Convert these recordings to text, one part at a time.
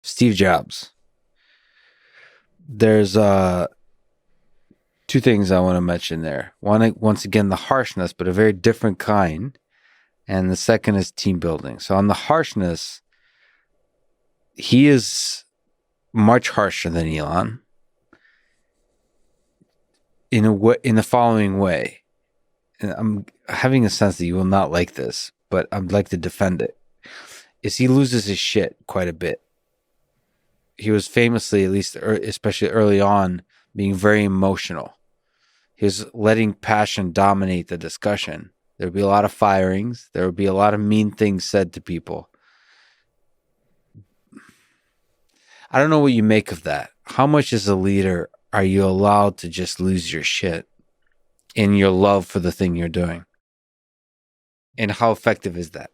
Steve Jobs. There's two things I want to mention there. One, once again, the harshness, but a very different kind. And the second is team building. So on the harshness, he is much harsher than Elon in the following way. And I'm having a sense that you will not like this, but I'd like to defend it. Is he loses his shit quite a bit. He was famously, at least especially early on, being very emotional. He was letting passion dominate the discussion. There would be a lot of firings. There would be a lot of mean things said to people. I don't know what you make of that. How much as a leader are you allowed to just lose your shit in your love for the thing you're doing? And how effective is that?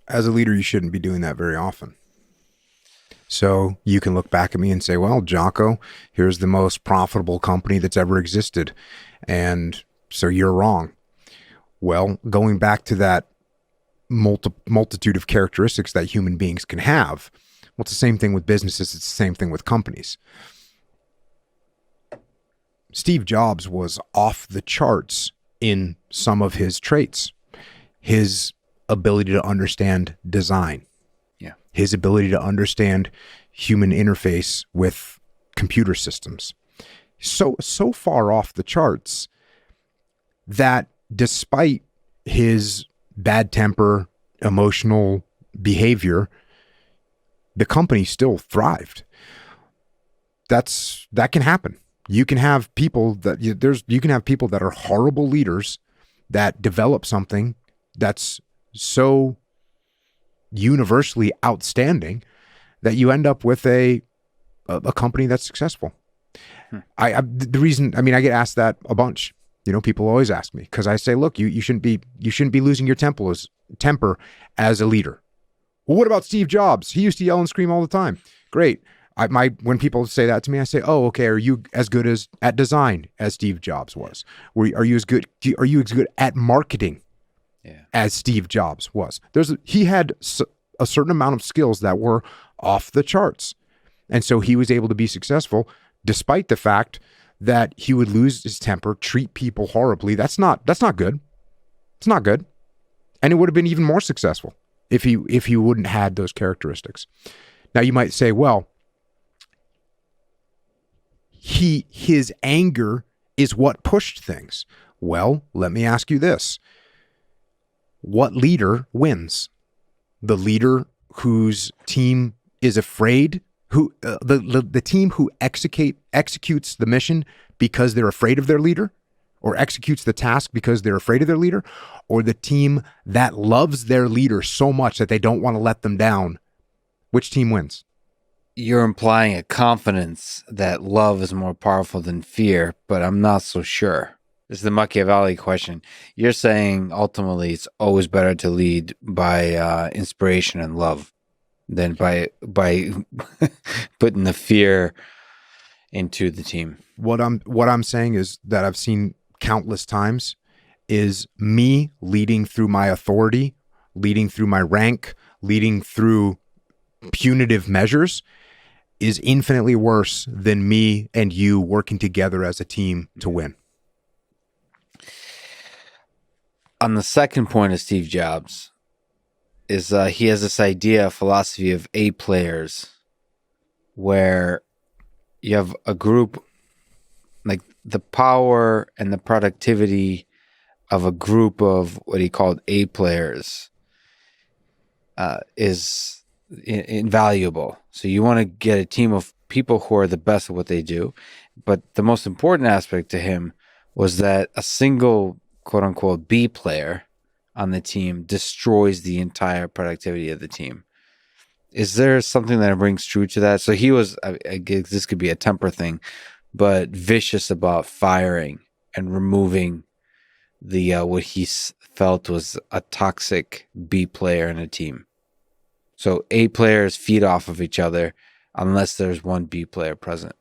As a leader, you shouldn't be doing that very often. So you can look back at me and say, well, Jocko, here's the most profitable company that's ever existed. And so you're wrong. Well, going back to that multitude of characteristics that human beings can have, well, it's the same thing with businesses. It's the same thing with companies. Steve Jobs was off the charts in some of his traits. His ability to understand design. Yeah. His ability to understand human interface with computer systems. So far off the charts that despite his bad temper, emotional behavior, the company still thrived. That can happen. You can have people that are horrible leaders that develop something that's so universally outstanding that you end up with a company that's successful. I get asked that a bunch. People always ask me because I say, look, you shouldn't be losing your temper as a leader. Well, what about Steve Jobs? He used to yell and scream all the time. Great. When people say that to me, I say, oh, okay. Are you as good at design as Steve Jobs was? Are you as good at marketing as Steve Jobs was? He had a certain amount of skills that were off the charts. And so he was able to be successful despite the fact that he would lose his temper, treat people horribly. That's not good. It's not good. And it would have been even more successful if he wouldn't had those characteristics. Now you might say, well, his anger is what pushed things. Well, let me ask you this. What leader wins? The leader whose team is afraid, the team who executes the mission because they're afraid of their leader, or executes the task because they're afraid of their leader, or the team that loves their leader so much that they don't want to let them down? Which team wins? You're implying a confidence that love is more powerful than fear, but I'm not so sure. This is the Machiavelli question. You're saying ultimately it's always better to lead by inspiration and love than by putting the fear into the team. What I'm saying is that I've seen countless times is me leading through my authority, leading through my rank, leading through punitive measures is infinitely worse than me and you working together as a team to win. On the second point of Steve Jobs is he has this idea, philosophy of A players, where you have a group, like the power and the productivity of a group of what he called A players is invaluable. So you want to get a team of people who are the best at what they do. But the most important aspect to him was that a single quote unquote B player on the team destroys the entire productivity of the team. Is there something that rings true to that? So he was, I guess this could be a temper thing, but vicious about firing and removing the what he felt was a toxic B player in a team. So A players feed off of each other unless there's one B player present.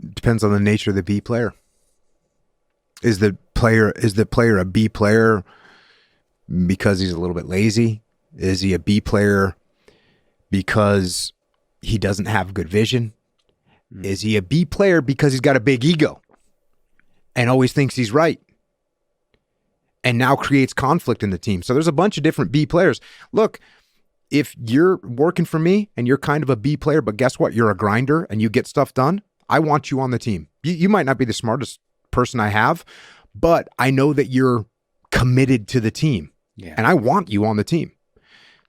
Depends on the nature of the B player. Is the player a B player because he's a little bit lazy? Is he a B player because he doesn't have good vision? Is he a B player because he's got a big ego and always thinks he's right and now creates conflict in the team? So there's a bunch of different B players. Look, if you're working for me and you're kind of a B player, but guess what? You're a grinder and you get stuff done. I want you on the team. You might not be the smartest person I have, but I know that you're committed to the team. Yeah. And I want you on the team.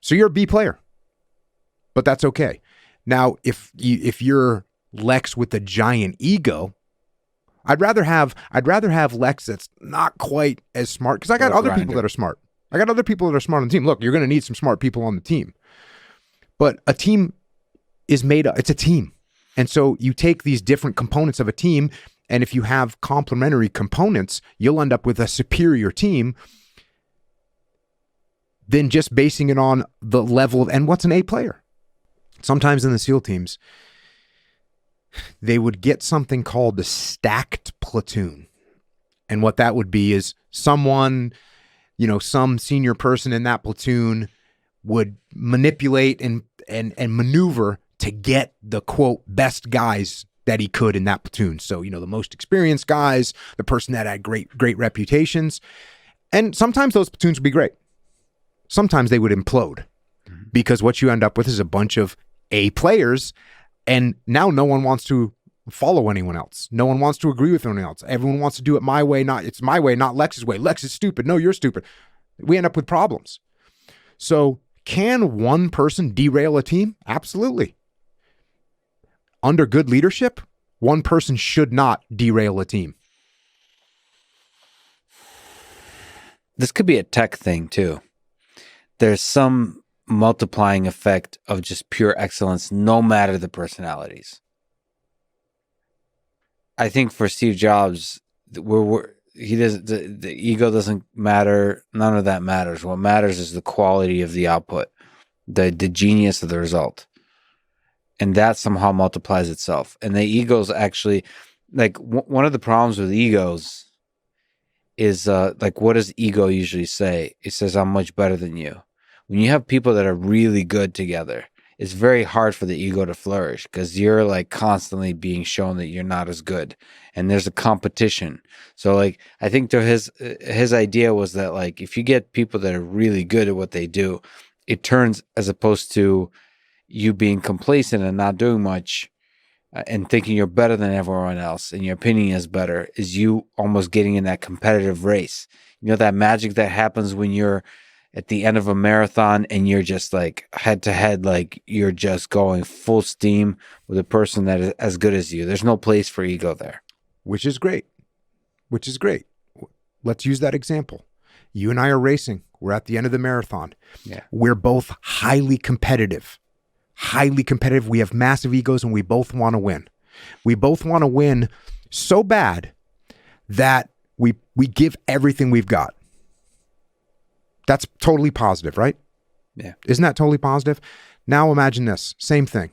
So you're a B player, but that's okay. Now, if you're Lex with a giant ego, I'd rather have Lex that's not quite as smart, because I got other people that are smart. I got other people that are smart on the team. Look, you're going to need some smart people on the team, but a team is made up. It's a team. And so you take these different components of a team, and if you have complementary components, you'll end up with a superior team than just basing it on the level of, and what's an A player? Sometimes in the SEAL teams, they would get something called the stacked platoon. And what that would be is someone, some senior person in that platoon would manipulate and maneuver to get the, quote, best guys that he could in that platoon. So, the most experienced guys, the person that had great reputations. And sometimes those platoons would be great. Sometimes they would implode, because what you end up with is a bunch of A players, and now no one wants to follow anyone else. No one wants to agree with anyone else. Everyone wants to do it my way, it's my way, not Lex's way. Lex is stupid. No, you're stupid. We end up with problems. So can one person derail a team? Absolutely. Under good leadership, one person should not derail a team. This could be a tech thing too. There's some multiplying effect of just pure excellence, no matter the personalities. I think for Steve Jobs, he doesn't. The ego doesn't matter. None of that matters. What matters is the quality of the output, the genius of the result, and that somehow multiplies itself. And the egos actually, like one of the problems with egos is what does ego usually say? It says, "I'm much better than you." When you have people that are really good together, it's very hard for the ego to flourish, because you're like constantly being shown that you're not as good, and there's a competition. So I think his idea was that if you get people that are really good at what they do, it turns, as opposed to you being complacent and not doing much and thinking you're better than everyone else and your opinion is better, is you almost getting in that competitive race. That magic that happens when you're at the end of a marathon and you're just head to head, you're just going full steam with a person that is as good as you. There's no place for ego there. Which is great. Let's use that example. You and I are racing. We're at the end of the marathon. Yeah. We're both highly competitive. We have massive egos, and we both want to win. We both want to win so bad that we give everything we've got. That's totally positive, right? Yeah. Isn't that totally positive? Now imagine this. Same thing.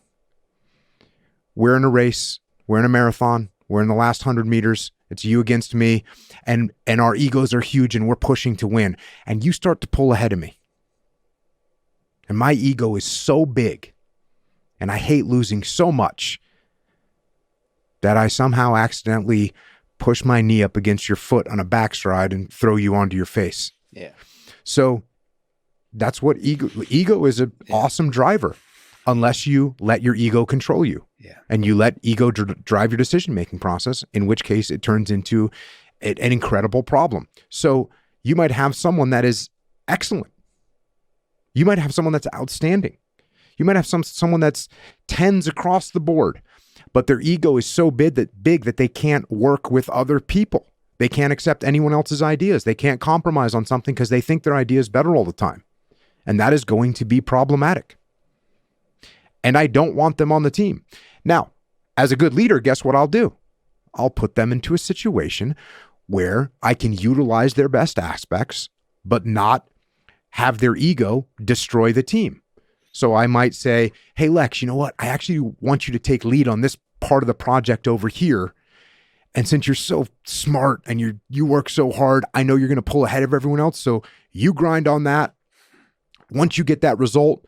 We're in a race. We're in a marathon. We're in the last 100 meters. It's you against me. And our egos are huge, and we're pushing to win. And you start to pull ahead of me. And my ego is so big, and I hate losing so much, that I somehow accidentally push my knee up against your foot on a backstride and throw you onto your face. Yeah. So that's what ego is, an awesome driver, unless you let your ego control you. Yeah. And you let ego drive your decision-making process, in which case it turns into an incredible problem. So you might have someone that is excellent. You might have someone that's outstanding. You might have someone that's tens across the board, but their ego is so big that they can't work with other people. They can't accept anyone else's ideas. They can't compromise on something because they think their idea is better all the time. And that is going to be problematic. And I don't want them on the team. Now, as a good leader, guess what I'll do? I'll put them into a situation where I can utilize their best aspects, but not have their ego destroy the team. So I might say, hey, Lex, you know what? I actually want you to take lead on this part of the project over here. And since you're so smart and you work so hard, I know you're going to pull ahead of everyone else. So you grind on that. Once you get that result,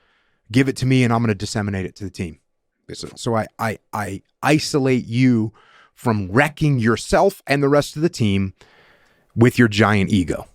give it to me, and I'm going to disseminate it to the team. So I isolate you from wrecking yourself and the rest of the team with your giant ego.